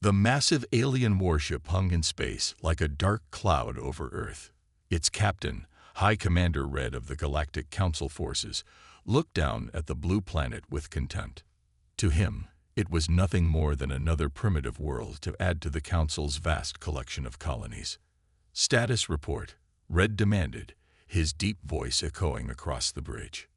The massive alien warship hung in space like a dark cloud over Earth. Its captain, High Commander Red of the Galactic Council Forces, looked down at the blue planet with contempt. To him, it was nothing more than another primitive world to add to the Council's vast collection of colonies. "Status report," Red demanded, his deep voice echoing across the bridge.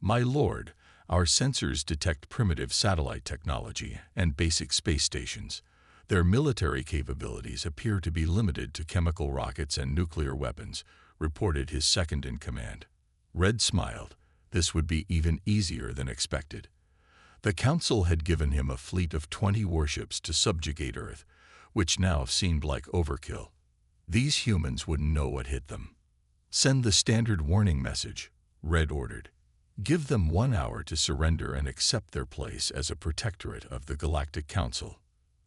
"My lord, our sensors detect primitive satellite technology and basic space stations. Their military capabilities appear to be limited to chemical rockets and nuclear weapons," reported his second-in-command. Red smiled. This would be even easier than expected. The Council had given him a fleet of 20 warships to subjugate Earth, which now seemed like overkill. These humans wouldn't know what hit them. "Send the standard warning message," Red ordered. "Give them 1 hour to surrender and accept their place as a protectorate of the Galactic Council."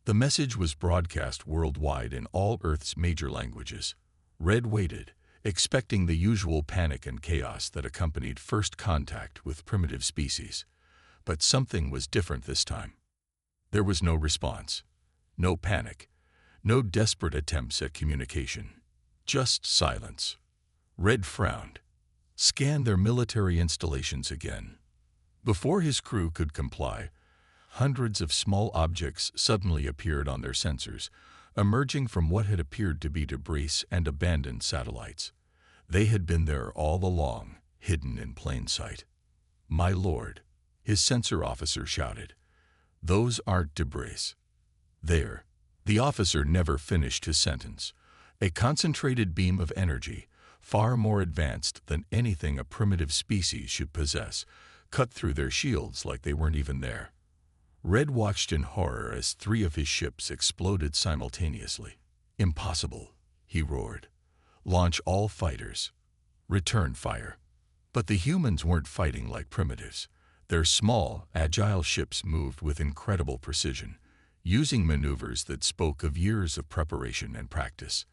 The message was broadcast worldwide in all Earth's major languages. Red waited, expecting the usual panic and chaos that accompanied first contact with primitive species. But something was different this time. There was no response, no panic, no desperate attempts at communication. Just silence. Red frowned. Scanned their military installations again. Before his crew could comply, hundreds of small objects suddenly appeared on their sensors, emerging from what had appeared to be debris and abandoned satellites. They had been there all along, hidden in plain sight. "My lord," his sensor officer shouted, "those aren't debris." "There." The officer never finished his sentence. A concentrated beam of energy, far more advanced than anything a primitive species should possess, cut through their shields like they weren't even there. Red watched in horror as 3 of his ships exploded simultaneously. "Impossible," he roared. "Launch all fighters. Return fire." But the humans weren't fighting like primitives. Their small, agile ships moved with incredible precision, using maneuvers that spoke of years of preparation and practice.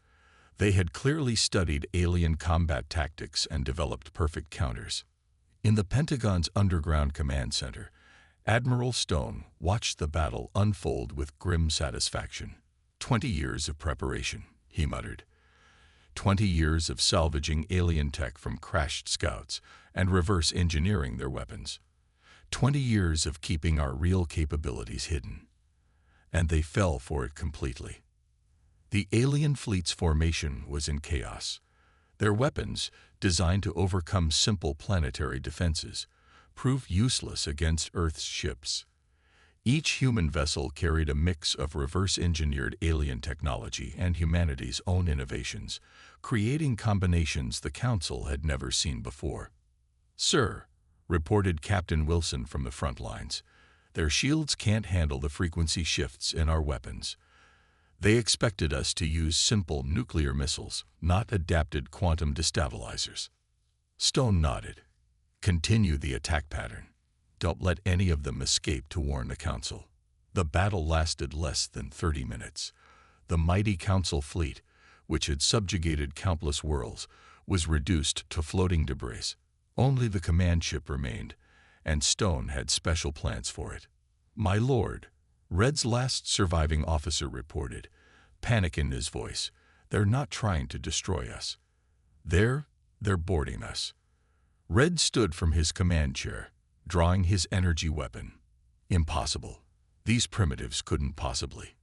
They had clearly studied alien combat tactics and developed perfect counters. In the Pentagon's underground command center, Admiral Stone watched the battle unfold with grim satisfaction. 20 years of preparation," he muttered. 20 years of salvaging alien tech from crashed scouts and reverse engineering their weapons. 20 years of keeping our real capabilities hidden. And they fell for it completely. The alien fleet's formation was in chaos. Their weapons, designed to overcome simple planetary defenses, proved useless against Earth's ships. Each human vessel carried a mix of reverse-engineered alien technology and humanity's own innovations, creating combinations the Council had never seen before. "Sir," reported Captain Wilson from the front lines, "their shields can't handle the frequency shifts in our weapons. They expected us to use simple nuclear missiles, not adapted quantum destabilizers." Stone nodded. "Continue the attack pattern. Don't let any of them escape to warn the Council." The battle lasted less than 30 minutes. The mighty Council fleet, which had subjugated countless worlds, was reduced to floating debris. Only the command ship remained, and Stone had special plans for it. "My lord," Red's last surviving officer reported, panic in his voice, "they're not trying to destroy us. They're boarding us." Red stood from his command chair, drawing his energy weapon. Impossible. These primitives couldn't possibly.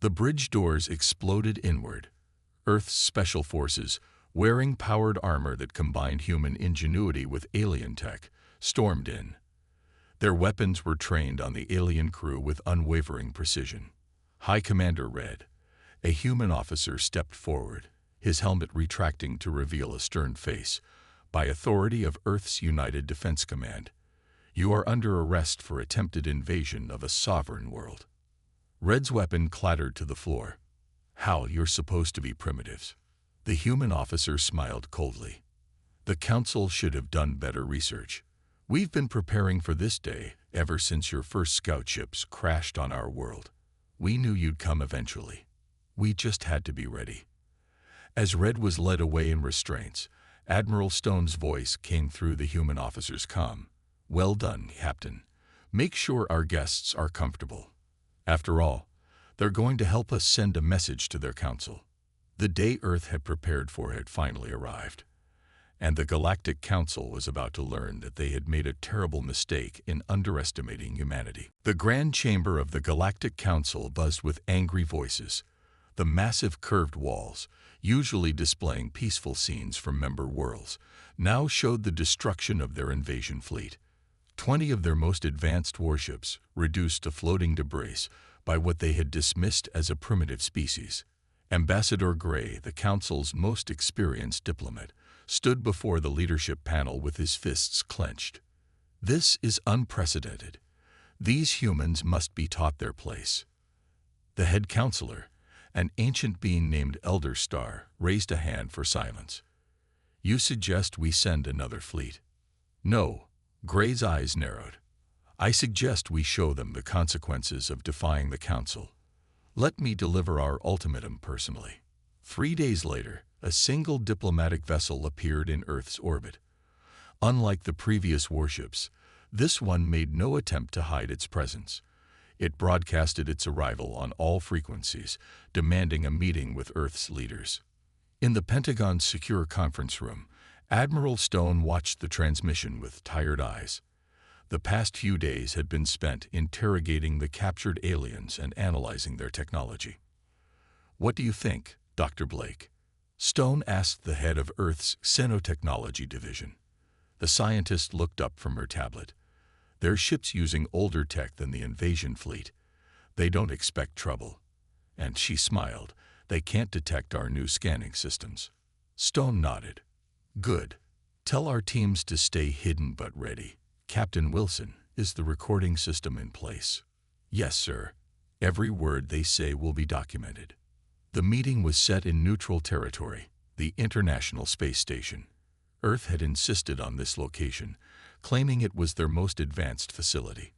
The bridge doors exploded inward. Earth's special forces, wearing powered armor that combined human ingenuity with alien tech, stormed in. Their weapons were trained on the alien crew with unwavering precision. High Commander Red, a human officer, stepped forward, his helmet retracting to reveal a stern face. "By authority of Earth's United Defense Command, you are under arrest for attempted invasion of a sovereign world." Red's weapon clattered to the floor. "How you're supposed to be primitives." The human officer smiled coldly. "The Council should have done better research. We've been preparing for this day ever since your first scout ships crashed on our world. We knew you'd come eventually. We just had to be ready." As Red was led away in restraints, Admiral Stone's voice came through the human officer's comm. "Well done, Captain. Make sure our guests are comfortable. After all, They're going to help us send a message to their council. The day Earth had prepared for had finally arrived, and the Galactic Council was about to learn that they had made a terrible mistake in underestimating humanity. The Grand Chamber of the Galactic Council buzzed with angry voices. The massive curved walls, usually displaying peaceful scenes from member worlds, now showed the destruction of their invasion fleet. 20 of their most advanced warships, reduced to floating debris by what they had dismissed as a primitive species. Ambassador Gray, the Council's most experienced diplomat, stood before the leadership panel with his fists clenched. This is unprecedented. These humans must be taught their place. The head counselor, an ancient being named Elder Star, raised a hand for silence. You suggest we send another fleet? No. Gray's eyes narrowed. I suggest we show them the consequences of defying the Council. Let me deliver our ultimatum personally. 3 days later, a single diplomatic vessel appeared in Earth's orbit. Unlike the previous warships, this one made no attempt to hide its presence. It broadcasted its arrival on all frequencies, demanding a meeting with Earth's leaders. In the Pentagon's secure conference room, Admiral Stone watched the transmission with tired eyes. The past few days had been spent interrogating the captured aliens and analyzing their technology. What do you think, Dr. Blake? Stone asked the head of Earth's Xenotechnology division. The scientist looked up from her tablet. Their ship's using older tech than the invasion fleet. They don't expect trouble. And she smiled. They can't detect our new scanning systems. Stone nodded. Good. Tell our teams to stay hidden but ready. Captain Wilson, is the recording system in place? Yes, sir. Every word they say will be documented. The meeting was set in neutral territory, the International Space Station. Earth had insisted on this location, claiming it was their most advanced facility.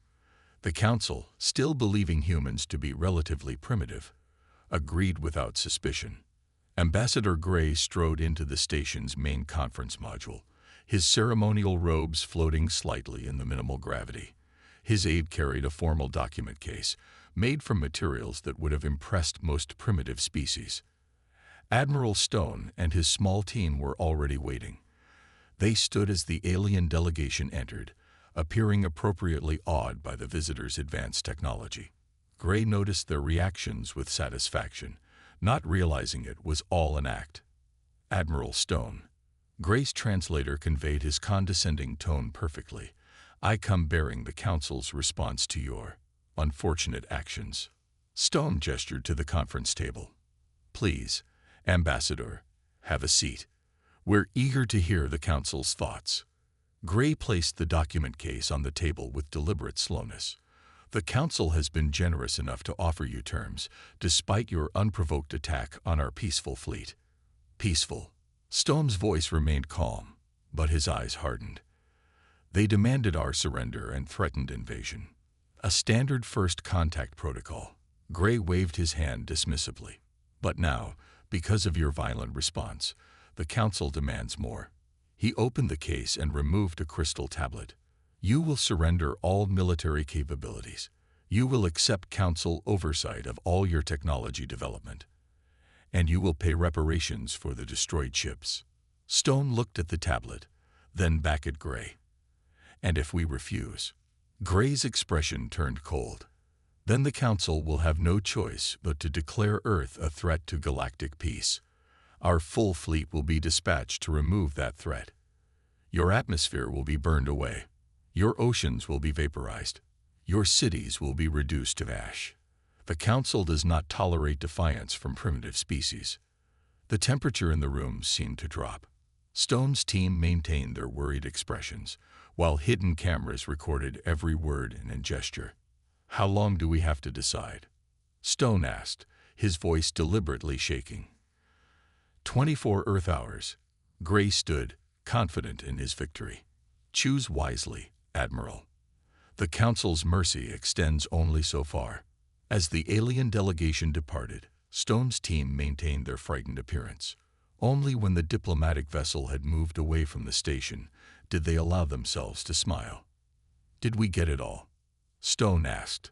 The Council, still believing humans to be relatively primitive, agreed without suspicion. Ambassador Gray strode into the station's main conference module, his ceremonial robes floating slightly in the minimal gravity. His aide carried a formal document case, made from materials that would have impressed most primitive species. Admiral Stone and his small team were already waiting. They stood as the alien delegation entered, appearing appropriately awed by the visitors' advanced technology. Gray noticed their reactions with satisfaction, not realizing it was all an act. Admiral Stone. Gray's translator conveyed his condescending tone perfectly. I come bearing the Council's response to your unfortunate actions. Stone gestured to the conference table. Please, Ambassador, have a seat. We're eager to hear the Council's thoughts. Gray placed the document case on the table with deliberate slowness. The Council has been generous enough to offer you terms, despite your unprovoked attack on our peaceful fleet. Peaceful. Stone's voice remained calm, but his eyes hardened. They demanded our surrender and threatened invasion. A standard first contact protocol. Gray waved his hand dismissively. But now, because of your violent response, the Council demands more. He opened the case and removed a crystal tablet. You will surrender all military capabilities. You will accept Council oversight of all your technology development. And you will pay reparations for the destroyed ships. Stone looked at the tablet, then back at Gray. And if we refuse? Gray's expression turned cold. Then the Council will have no choice but to declare Earth a threat to galactic peace. Our full fleet will be dispatched to remove that threat. Your atmosphere will be burned away. Your oceans will be vaporized. Your cities will be reduced to ash. The Council does not tolerate defiance from primitive species. The temperature in the room seemed to drop. Stone's team maintained their worried expressions, while hidden cameras recorded every word and gesture. How long do we have to decide? Stone asked, his voice deliberately shaking. 24 Earth hours. Gray stood, confident in his victory. Choose wisely, Admiral. The Council's mercy extends only so far. As the alien delegation departed, Stone's team maintained their frightened appearance. Only when the diplomatic vessel had moved away from the station did they allow themselves to smile. Did we get it all? Stone asked.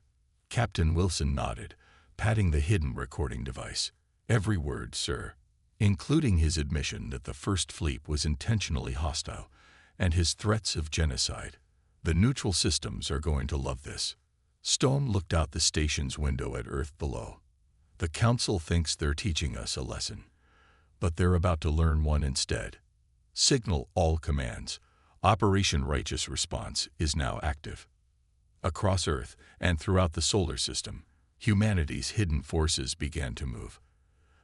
Captain Wilson nodded, patting the hidden recording device. "Every word, sir," including his admission that the First Fleet was intentionally hostile and his threats of genocide. "The neutral systems are going to love this." Stone looked out the station's window at Earth below. "The Council thinks they're teaching us a lesson, but they're about to learn one instead. Signal all commands. Operation Righteous Response is now active." Across Earth and throughout the solar system, humanity's hidden forces began to move.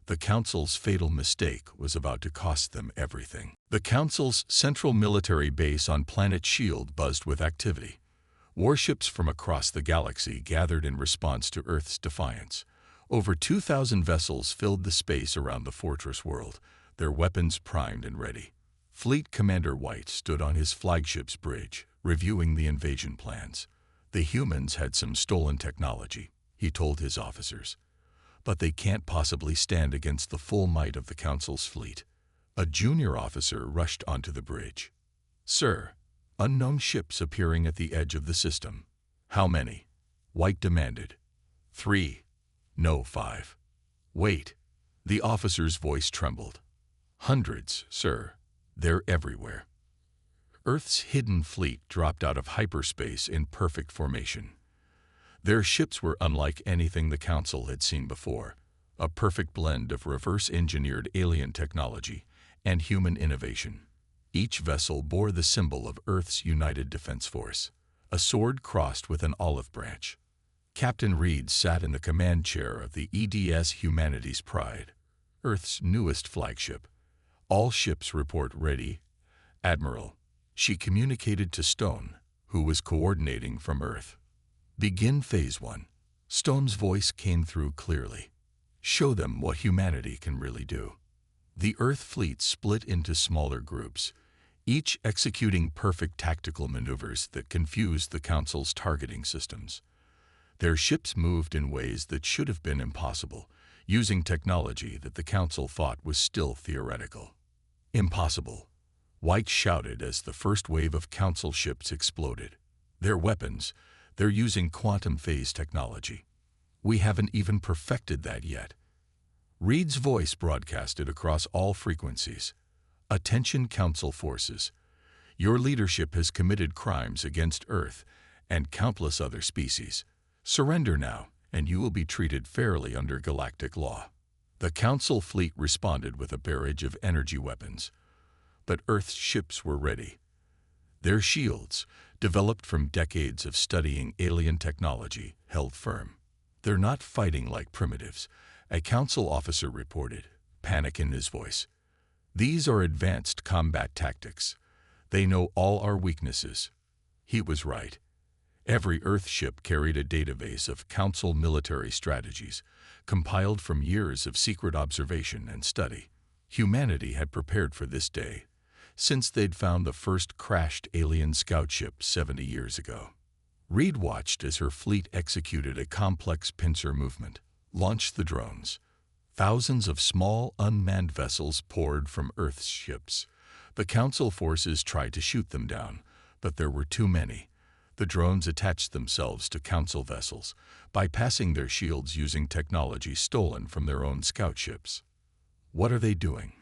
The Council's fatal mistake was about to cost them everything. The Council's central military base on planet Shield buzzed with activity. Warships from across the galaxy gathered in response to Earth's defiance. Over 2,000 vessels filled the space around the fortress world, their weapons primed and ready. Fleet Commander White stood on his flagship's bridge, reviewing the invasion plans. "The humans had some stolen technology," he told his officers, "but they can't possibly stand against the full might of the Council's fleet." A junior officer rushed onto the bridge. "Sir, unknown ships appearing at the edge of the system." "How many?" White demanded. 3. No, 5. "Wait." The officer's voice trembled. "Hundreds, sir. They're everywhere." Earth's hidden fleet dropped out of hyperspace in perfect formation. Their ships were unlike anything the Council had seen before, a perfect blend of reverse-engineered alien technology and human innovation. Each vessel bore the symbol of Earth's United Defense Force, a sword crossed with an olive branch. Captain Reed sat in the command chair of the EDS Humanity's Pride, Earth's newest flagship. "All ships report ready, Admiral," she communicated to Stone, who was coordinating from Earth. "Begin Phase 1. Stone's voice came through clearly. "Show them what humanity can really do." The Earth fleet split into smaller groups, each executing perfect tactical maneuvers that confused the Council's targeting systems. Their ships moved in ways that should have been impossible, using technology that the Council thought was still theoretical. "Impossible," White shouted as the first wave of Council ships exploded. "Their weapons, they're using quantum phase technology. We haven't even perfected that yet." Reed's voice broadcasted across all frequencies. "Attention Council forces. Your leadership has committed crimes against Earth and countless other species. Surrender now, and you will be treated fairly under galactic law." The Council fleet responded with a barrage of energy weapons, but Earth's ships were ready. Their shields, developed from decades of studying alien technology, held firm. "They're not fighting like primitives," a Council officer reported, panic in his voice. "These are advanced combat tactics. They know all our weaknesses." He was right. Every Earth ship carried a database of Council military strategies, compiled from years of secret observation and study. Humanity had prepared for this day, since they'd found the first crashed alien scout ship 70 years ago. Reed watched as her fleet executed a complex pincer movement, launched the drones. Thousands of small, unmanned vessels poured from Earth's ships. The Council forces tried to shoot them down, but there were too many. The drones attached themselves to Council vessels, bypassing their shields using technology stolen from their own scout ships. "What are they doing?"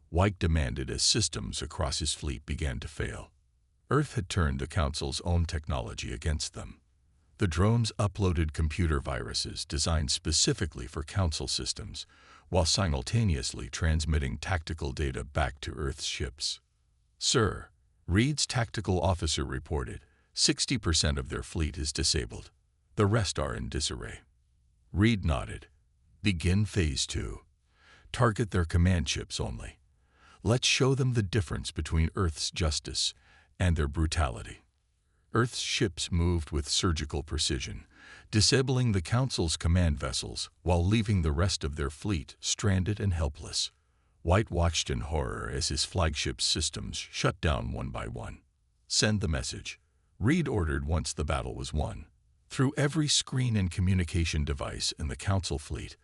White demanded as systems across his fleet began to fail. Earth had turned the Council's own technology against them. The drones uploaded computer viruses designed specifically for Council systems, while simultaneously transmitting tactical data back to Earth's ships. "Sir," Reed's tactical officer reported, 60% of their fleet is disabled. The rest are in disarray. Reed nodded. "Begin Phase 2. Target their command ships only. Let's show them the difference between Earth's justice and their brutality." Earth's ships moved with surgical precision, disabling the Council's command vessels while leaving the rest of their fleet stranded and helpless. White watched in horror as his flagship systems shut down one by one. "Send the message," Reed ordered once the battle was won. Through every screen and communication device in the Council fleet,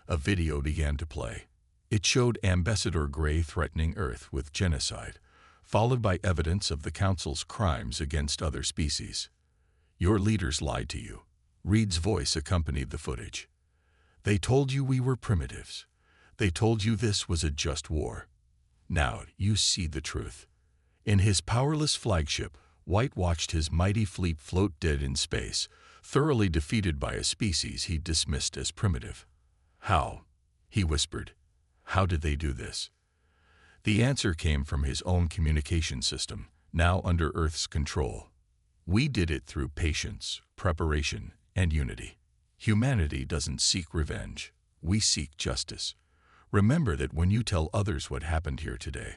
a video began to play. It showed Ambassador Gray threatening Earth with genocide, followed by evidence of the Council's crimes against other species. "Your leaders lied to you," Reed's voice accompanied the footage. They told you we were primitives. They told you this was a just war. Now you see the truth. In his powerless flagship, White watched his mighty fleet float dead in space, thoroughly defeated by a species he dismissed as primitive. How? He whispered. How did they do this? The answer came from his own communication system, now under Earth's control. We did it through patience, preparation, and unity. Humanity doesn't seek revenge. We seek justice. Remember that when you tell others what happened here today.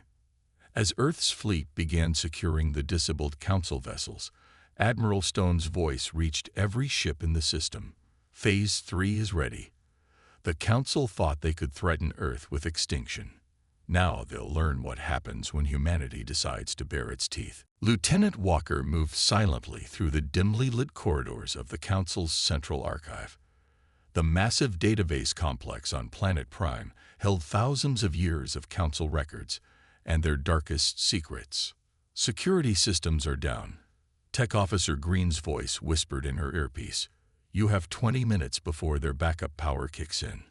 As Earth's fleet began securing the disabled Council vessels, Admiral Stone's voice reached every ship in the system. Phase 3 is ready. The Council thought they could threaten Earth with extinction. Now they'll learn what happens when humanity decides to bare its teeth. Lieutenant Walker moved silently through the dimly lit corridors of the Council's central archive. The massive database complex on Planet Prime held thousands of years of Council records and their darkest secrets. Security systems are down. Tech Officer Green's voice whispered in her earpiece. You have 20 minutes before their backup power kicks in.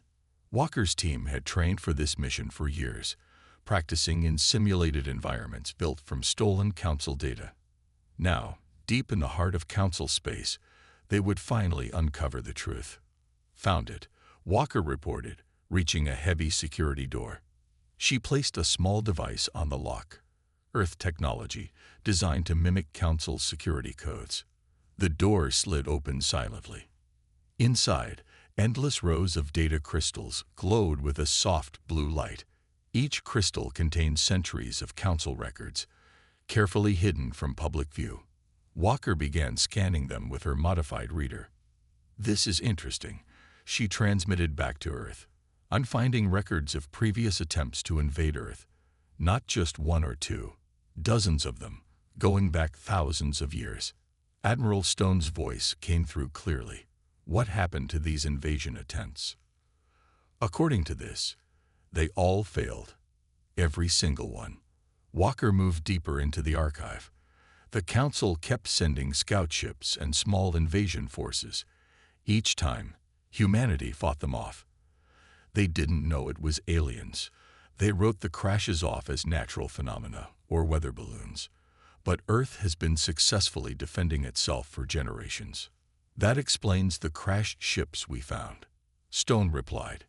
Walker's team had trained for this mission for years, practicing in simulated environments built from stolen Council data. Now, deep in the heart of Council space, they would finally uncover the truth. Found it, Walker reported, reaching a heavy security door. She placed a small device on the lock. Earth technology, designed to mimic Council's security codes. The door slid open silently. Inside, endless rows of data crystals glowed with a soft blue light. Each crystal contained centuries of Council records, carefully hidden from public view. Walker began scanning them with her modified reader. This is interesting, she transmitted back to Earth. I'm finding records of previous attempts to invade Earth. Not just one or two, dozens of them, going back thousands of years. Admiral Stone's voice came through clearly. What happened to these invasion attempts? According to this, they all failed. Every single one. Walker moved deeper into the archive. The Council kept sending scout ships and small invasion forces. Each time, humanity fought them off. They didn't know it was aliens. They wrote the crashes off as natural phenomena or weather balloons. But Earth has been successfully defending itself for generations. That explains the crashed ships we found. Stone replied.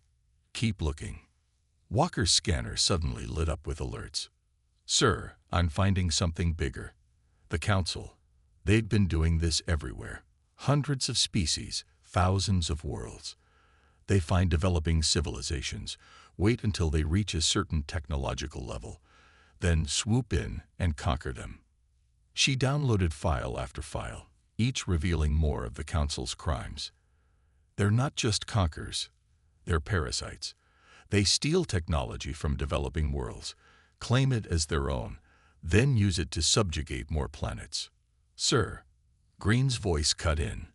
Keep looking. Walker's scanner suddenly lit up with alerts. Sir, I'm finding something bigger. The Council. They'd been doing this everywhere. Hundreds of species, thousands of worlds. They find developing civilizations, wait until they reach a certain technological level, then swoop in and conquer them. She downloaded file after file, each revealing more of the Council's crimes. They're not just conquerors, they're parasites. They steal technology from developing worlds, claim it as their own, then use it to subjugate more planets. Sir, Green's voice cut in.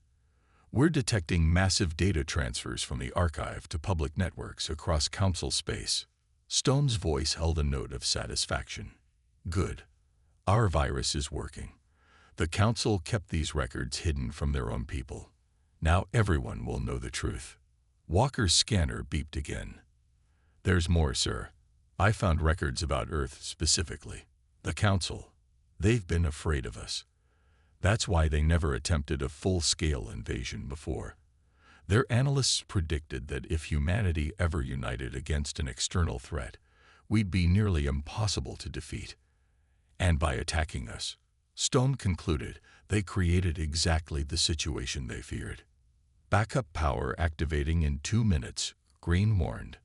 We're detecting massive data transfers from the archive to public networks across Council space. Stone's voice held a note of satisfaction. Good. Our virus is working. The Council kept these records hidden from their own people. Now everyone will know the truth. Walker's scanner beeped again. There's more, sir. I found records about Earth specifically. The Council. They've been afraid of us. That's why they never attempted a full-scale invasion before. Their analysts predicted that if humanity ever united against an external threat, we'd be nearly impossible to defeat. And by attacking us, Stone concluded, they created exactly the situation they feared. Backup power activating in 2 minutes, Green warned.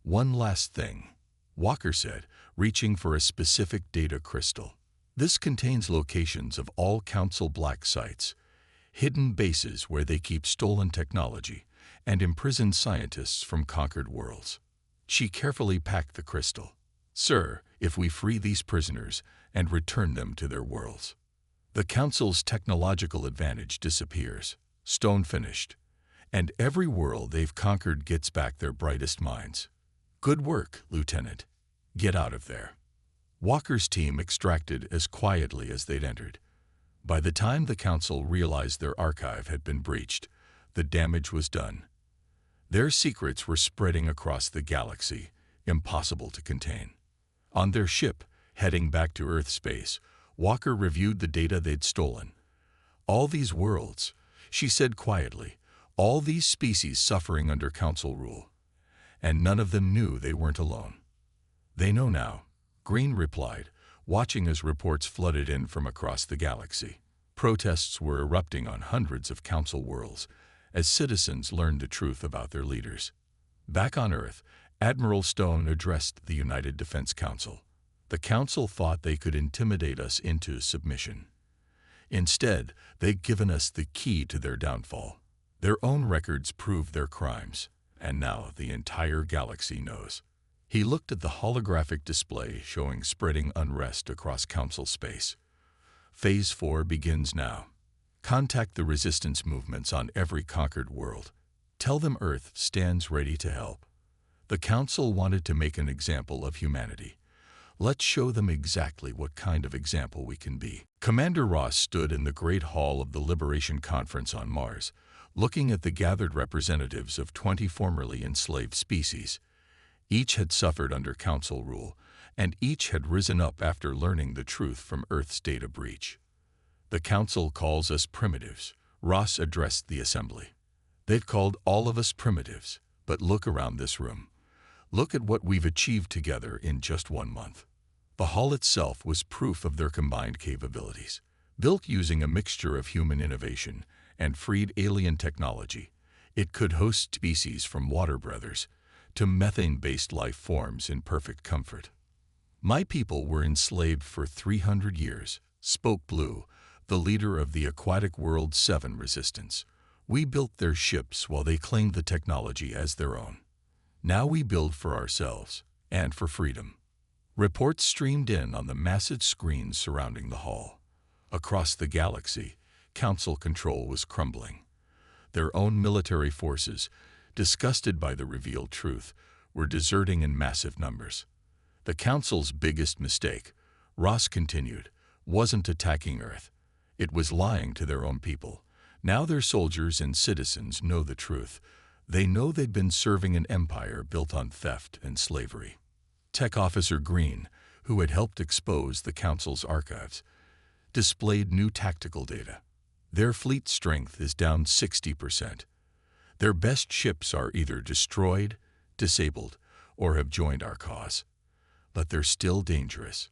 One last thing, Walker said, reaching for a specific data crystal. This contains locations of all Council black sites, hidden bases where they keep stolen technology, and imprisoned scientists from conquered worlds. She carefully packed the crystal. Sir, if we free these prisoners and return them to their worlds, the Council's technological advantage disappears. Stone finished. And every world they've conquered gets back their brightest minds. Good work, Lieutenant. Get out of there. Walker's team extracted as quietly as they'd entered. By the time the Council realized their archive had been breached, the damage was done. Their secrets were spreading across the galaxy, impossible to contain. On their ship, heading back to Earth space, Walker reviewed the data they'd stolen. All these worlds, she said quietly, all these species suffering under Council rule. And none of them knew they weren't alone. They know now, Green replied, watching as reports flooded in from across the galaxy. Protests were erupting on hundreds of Council worlds as citizens learned the truth about their leaders. Back on Earth, Admiral Stone addressed the United Defense Council. The Council thought they could intimidate us into submission. Instead, they'd given us the key to their downfall. Their own records proved their crimes, and now the entire galaxy knows. He looked at the holographic display showing spreading unrest across Council space. Phase 4 begins now. Contact the resistance movements on every conquered world. Tell them Earth stands ready to help. The Council wanted to make an example of humanity. Let's show them exactly what kind of example we can be. Commander Ross stood in the Great Hall of the Liberation Conference on Mars, looking at the gathered representatives of 20 formerly enslaved species. Each had suffered under Council rule, and each had risen up after learning the truth from Earth's data breach. The Council calls us primitives, Ross addressed the assembly. They've called all of us primitives, but look around this room. Look at what we've achieved together in just 1 month. The hall itself was proof of their combined capabilities. Built using a mixture of human innovation and freed alien technology, it could host species from water breathers to methane-based life forms in perfect comfort. My people were enslaved for 300 years, spoke Blue, the leader of the Aquatic World 7 resistance. We built their ships while they claimed the technology as their own. Now we build for ourselves and for freedom. Reports streamed in on the massive screens surrounding the hall. Across the galaxy, Council control was crumbling. Their own military forces, disgusted by the revealed truth, were deserting in massive numbers. The Council's biggest mistake, Ross continued, wasn't attacking Earth. It was lying to their own people. Now their soldiers and citizens know the truth. They know they'd been serving an empire built on theft and slavery. Tech Officer Green, who had helped expose the Council's archives, displayed new tactical data. Their fleet strength is down 60%. Their best ships are either destroyed, disabled, or have joined our cause. But they're still dangerous.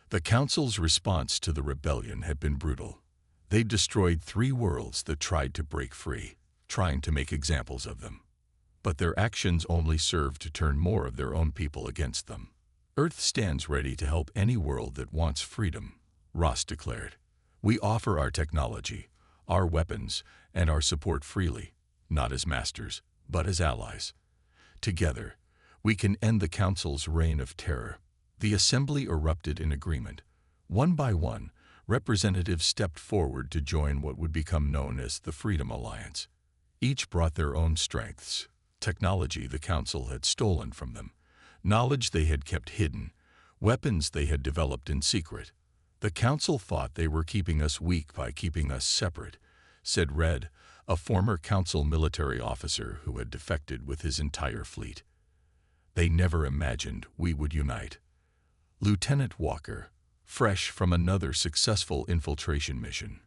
The Council's response to the rebellion had been brutal. They destroyed 3 worlds that tried to break free, trying to make examples of them. But their actions only served to turn more of their own people against them. Earth stands ready to help any world that wants freedom, Ross declared. We offer our technology, our weapons, and our support freely, not as masters, but as allies. Together, we can end the Council's reign of terror. The assembly erupted in agreement. One by one, representatives stepped forward to join what would become known as the Freedom Alliance. Each brought their own strengths, technology the Council had stolen from them, knowledge they had kept hidden, weapons they had developed in secret. The Council thought they were keeping us weak by keeping us separate, said Red, a former Council military officer who had defected with his entire fleet. They never imagined we would unite. Lieutenant Walker, fresh from another successful infiltration mission,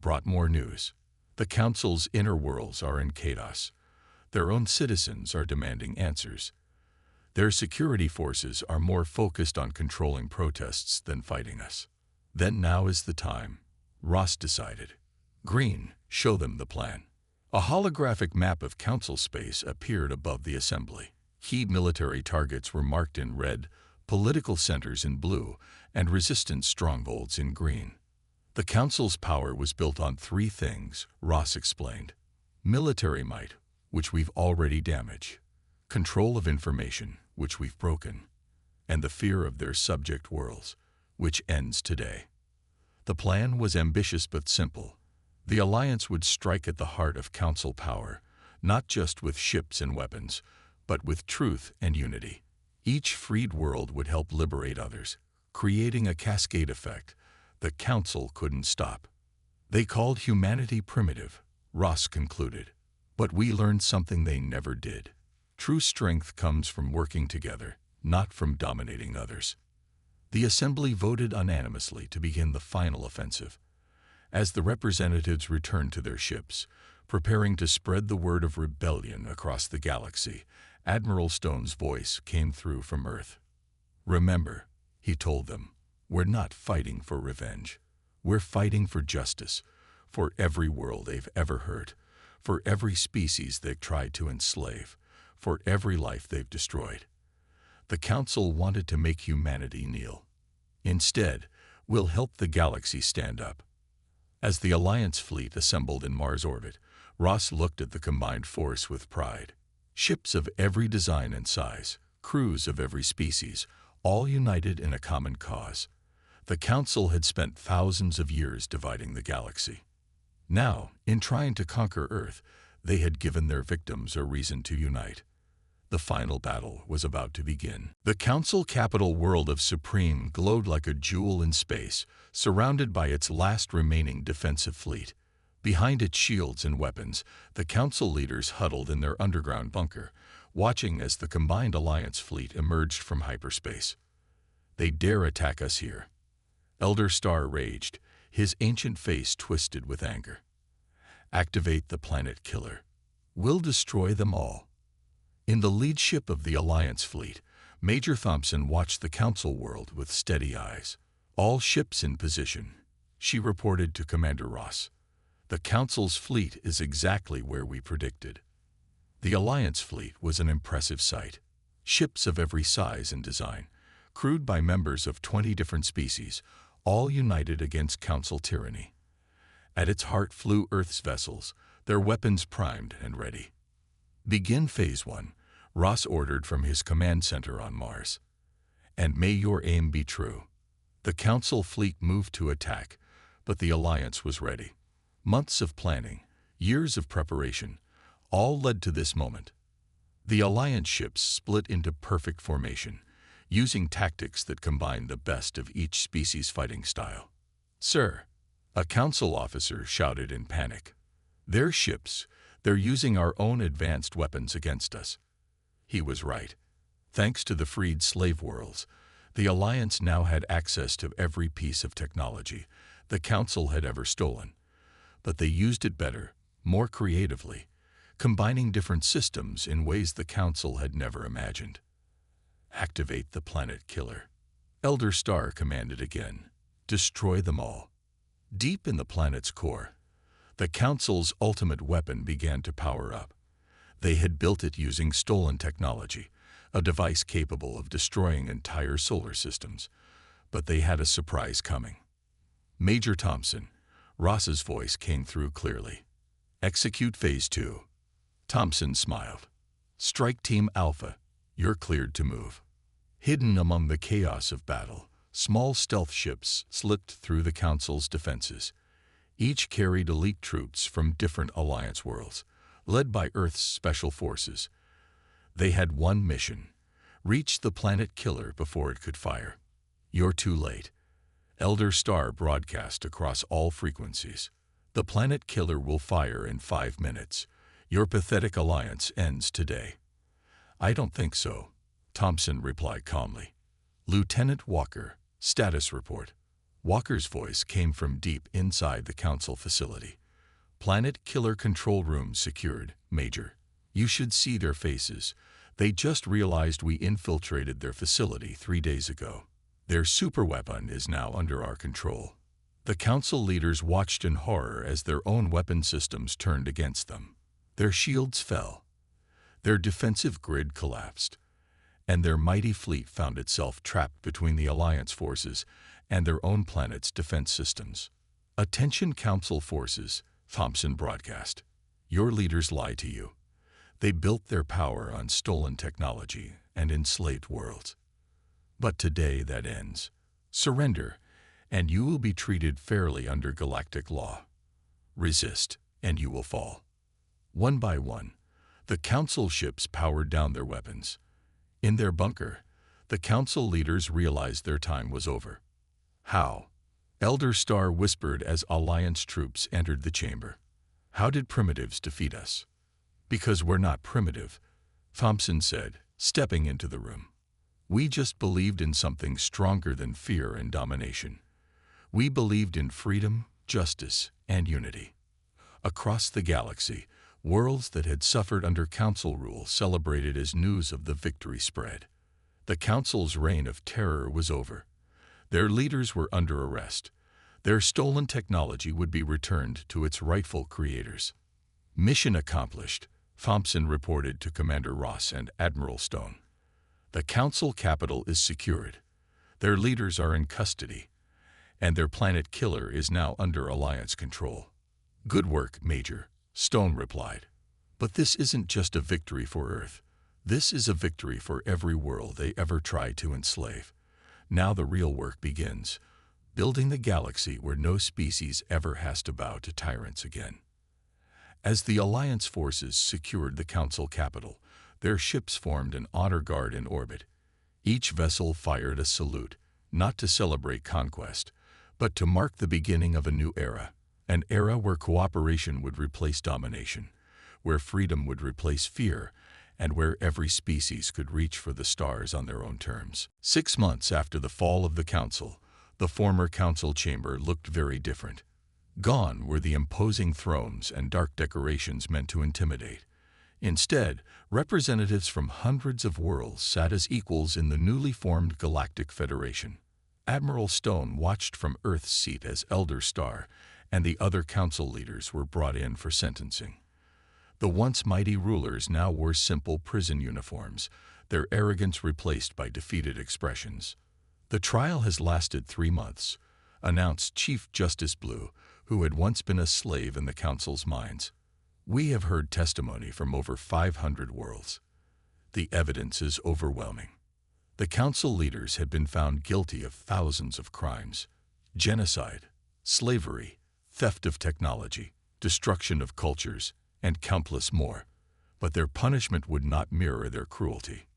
brought more news. The Council's inner worlds are in chaos. Their own citizens are demanding answers. Their security forces are more focused on controlling protests than fighting us. Then now is the time, Ross decided. Green, show them the plan. A holographic map of Council space appeared above the assembly. Key military targets were marked in red, political centers in blue, and resistance strongholds in green. The Council's power was built on 3 things, Ross explained. Military might, which we've already damaged. Control of information, which we've broken. And the fear of their subject worlds, which ends today. The plan was ambitious but simple. The Alliance would strike at the heart of Council power, not just with ships and weapons, but with truth and unity. Each freed world would help liberate others, creating a cascade effect the Council couldn't stop. They called humanity primitive, Ross concluded. But we learned something they never did. True strength comes from working together, not from dominating others. The assembly voted unanimously to begin the final offensive. As the representatives returned to their ships, preparing to spread the word of rebellion across the galaxy, Admiral Stone's voice came through from Earth. "Remember," he told them, "we're not fighting for revenge. We're fighting for justice, for every world they've ever hurt, for every species they've tried to enslave, for every life they've destroyed." The Council wanted to make humanity kneel. Instead, we'll help the galaxy stand up. As the Alliance fleet assembled in Mars orbit, Ross looked at the combined force with pride. Ships of every design and size, crews of every species, all united in a common cause. The Council had spent thousands of years dividing the galaxy. Now, in trying to conquer Earth, they had given their victims a reason to unite. The final battle was about to begin. The Council capital world of Supreme glowed like a jewel in space, surrounded by its last remaining defensive fleet. Behind its shields and weapons, the Council leaders huddled in their underground bunker, watching as the combined Alliance fleet emerged from hyperspace. "They dare attack us here." Elder Star raged, his ancient face twisted with anger. "Activate the planet killer. We'll destroy them all." In the leadership of the Alliance fleet, Major Thompson watched the Council world with steady eyes. "All ships in position," she reported to Commander Ross. "The Council's fleet is exactly where we predicted." The Alliance fleet was an impressive sight. Ships of every size and design, crewed by members of 20 different species, all united against Council tyranny. At its heart flew Earth's vessels, their weapons primed and ready. "Begin Phase 1, Ross ordered from his command center on Mars. "And may your aim be true." The Council fleet moved to attack, but the Alliance was ready. Months of planning, years of preparation, all led to this moment. The Alliance ships split into perfect formation, using tactics that combined the best of each species' fighting style. "Sir," a Council officer shouted in panic. "Their ships, they're using our own advanced weapons against us." He was right. Thanks to the freed slave worlds, the Alliance now had access to every piece of technology the Council had ever stolen. But they used it better, more creatively, combining different systems in ways the Council had never imagined. "Activate the planet killer," Elder Star commanded again. "Destroy them all." Deep in the planet's core, the Council's ultimate weapon began to power up. They had built it using stolen technology, a device capable of destroying entire solar systems. But they had a surprise coming. "Major Thompson," Ross's voice came through clearly. "Execute Phase 2. Thompson smiled. "Strike Team Alpha, you're cleared to move." Hidden among the chaos of battle, small stealth ships slipped through the Council's defenses. Each carried elite troops from different Alliance worlds, led by Earth's special forces. They had one mission: reach the planet killer before it could fire. "You're too late," Elder Star broadcast across all frequencies. "The planet killer will fire in 5 minutes. Your pathetic Alliance ends today." "I don't think so," Thompson replied calmly. "Lieutenant Walker, status report." Walker's voice came from deep inside the Council facility. "Planet killer control room secured, Major. You should see their faces. They just realized we infiltrated their facility 3 days ago. Their superweapon is now under our control." The Council leaders watched in horror as their own weapon systems turned against them. Their shields fell. Their defensive grid collapsed. And their mighty fleet found itself trapped between the Alliance forces and their own planet's defense systems. "Attention Council forces," Thompson broadcast. "Your leaders lied to you. They built their power on stolen technology and enslaved worlds. But today that ends. Surrender, and you will be treated fairly under galactic law. Resist, and you will fall." One by one, the Council ships powered down their weapons. In their bunker, the Council leaders realized their time was over. "How?" Elder Star whispered as Alliance troops entered the chamber. "How did primitives defeat us?" Because we're not primitive, Thompson said, stepping into the room. We just believed in something stronger than fear and domination. We believed in freedom, justice, and unity. Across the galaxy, worlds that had suffered under Council rule celebrated as news of the victory spread. The Council's reign of terror was over. Their leaders were under arrest. Their stolen technology would be returned to its rightful creators. Mission accomplished, Thompson reported to Commander Ross and Admiral Stone. The Council capital is secured. Their leaders are in custody, and their planet killer is now under Alliance control. Good work, Major, Stone replied. But this isn't just a victory for Earth. This is a victory for every world they ever tried to enslave. Now the real work begins, building the galaxy where no species ever has to bow to tyrants again. As the Alliance forces secured the Council capital, their ships formed an honor guard in orbit. Each vessel fired a salute, not to celebrate conquest, but to mark the beginning of a new era, an era where cooperation would replace domination, where freedom would replace fear, and where every species could reach for the stars on their own terms. 6 months after the fall of the Council, the former Council chamber looked very different. Gone were the imposing thrones and dark decorations meant to intimidate. Instead, representatives from hundreds of worlds sat as equals in the newly formed Galactic Federation. Admiral Stone watched from Earth's seat as Elder Star, and the other Council leaders were brought in for sentencing. The once mighty rulers now wore simple prison uniforms, their arrogance replaced by defeated expressions. The trial has lasted 3 months, announced Chief Justice Blue, who had once been a slave in the Council's minds. We have heard testimony from over 500 worlds. The evidence is overwhelming. The Council leaders had been found guilty of thousands of crimes: genocide, slavery, theft of technology, destruction of cultures, and countless more. But their punishment would not mirror their cruelty.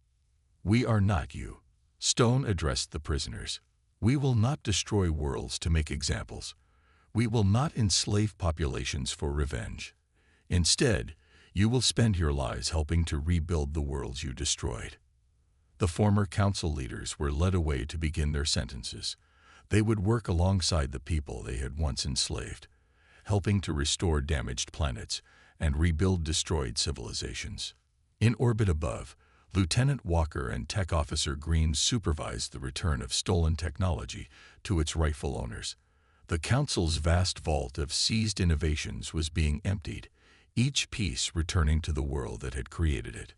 We are not you, Stone addressed the prisoners. We will not destroy worlds to make examples. We will not enslave populations for revenge. Instead, you will spend your lives helping to rebuild the worlds you destroyed. The former Council leaders were led away to begin their sentences. They would work alongside the people they had once enslaved, helping to restore damaged planets and rebuild destroyed civilizations. In orbit above, Lieutenant Walker and Tech Officer Green supervised the return of stolen technology to its rightful owners. The Council's vast vault of seized innovations was being emptied, each piece returning to the world that had created it.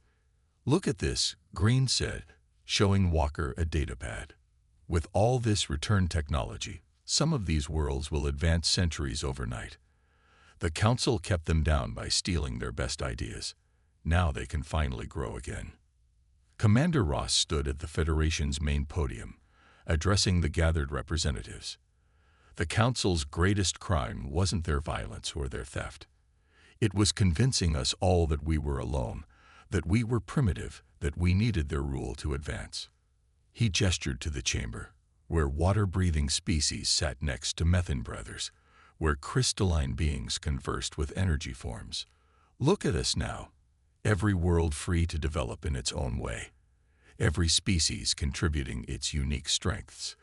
Look at this, Green said, showing Walker a datapad. With all this returned technology, some of these worlds will advance centuries overnight. The Council kept them down by stealing their best ideas. Now they can finally grow again. Commander Ross stood at the Federation's main podium, addressing the gathered representatives. The Council's greatest crime wasn't their violence or their theft. It was convincing us all that we were alone, that we were primitive, that we needed their rule to advance. He gestured to the chamber, where water-breathing species sat next to methane breathers, where crystalline beings conversed with energy forms. Look at us now, every world free to develop in its own way, every species contributing its unique strengths.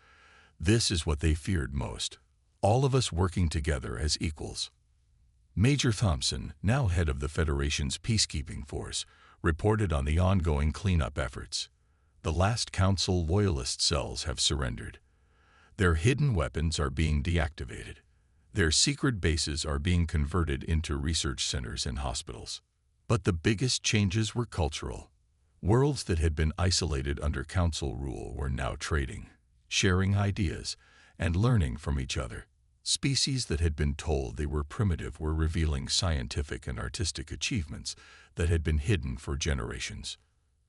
This is what they feared most, all of us working together as equals. Major Thompson, now head of the Federation's peacekeeping force, reported on the ongoing cleanup efforts. The last Council loyalist cells have surrendered. Their hidden weapons are being deactivated. Their secret bases are being converted into research centers and hospitals. But the biggest changes were cultural. Worlds that had been isolated under Council rule were now trading, sharing ideas, and learning from each other. Species that had been told they were primitive were revealing scientific and artistic achievements that had been hidden for generations.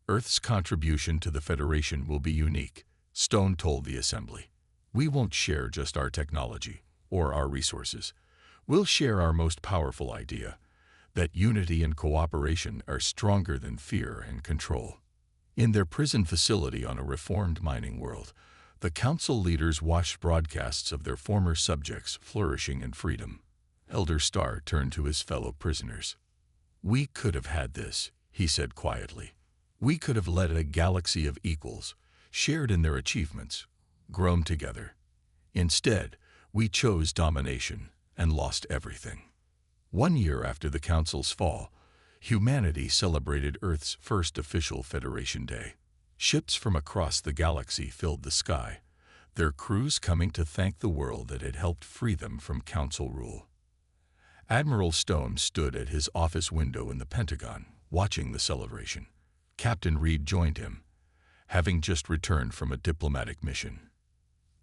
Earth's contribution to the Federation will be unique, Stone told the Assembly. We won't share just our technology or our resources. We'll share our most powerful idea, that unity and cooperation are stronger than fear and control. In their prison facility on a reformed mining world, the Council leaders watched broadcasts of their former subjects flourishing in freedom. Elder Star turned to his fellow prisoners. "We could have had this," he said quietly. "We could have led a galaxy of equals, shared in their achievements, grown together. Instead, we chose domination and lost everything." 1 year after the Council's fall, humanity celebrated Earth's first official Federation Day. Ships from across the galaxy filled the sky, their crews coming to thank the world that had helped free them from Council rule. Admiral Stone stood at his office window in the Pentagon, watching the celebration. Captain Reed joined him, having just returned from a diplomatic mission.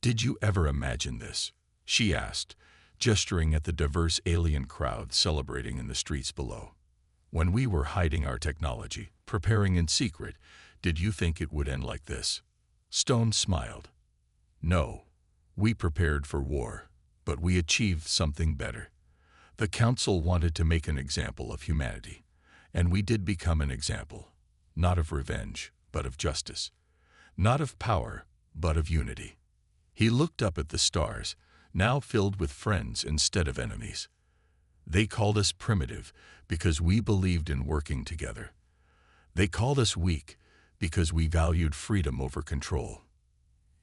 "Did you ever imagine this?" she asked, gesturing at the diverse alien crowd celebrating in the streets below. "When we were hiding our technology, preparing in secret, did you think it would end like this?" Stone smiled. "No, we prepared for war, but we achieved something better. The Council wanted to make an example of humanity, and we did become an example, not of revenge, but of justice, not of power, but of unity." He looked up at the stars, now filled with friends instead of enemies. "They called us primitive because we believed in working together. They called us weak because we valued freedom over control.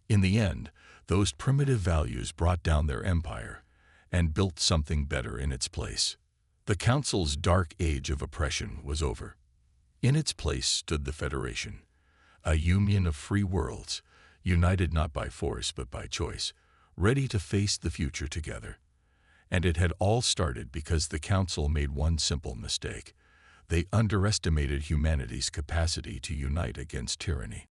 In the end, those primitive values brought down their empire and built something better in its place. The Council's dark age of oppression was over. In its place stood the Federation, a union of free worlds, united not by force but by choice, ready to face the future together. And it had all started because the Council made one simple mistake. They underestimated humanity's capacity to unite against tyranny.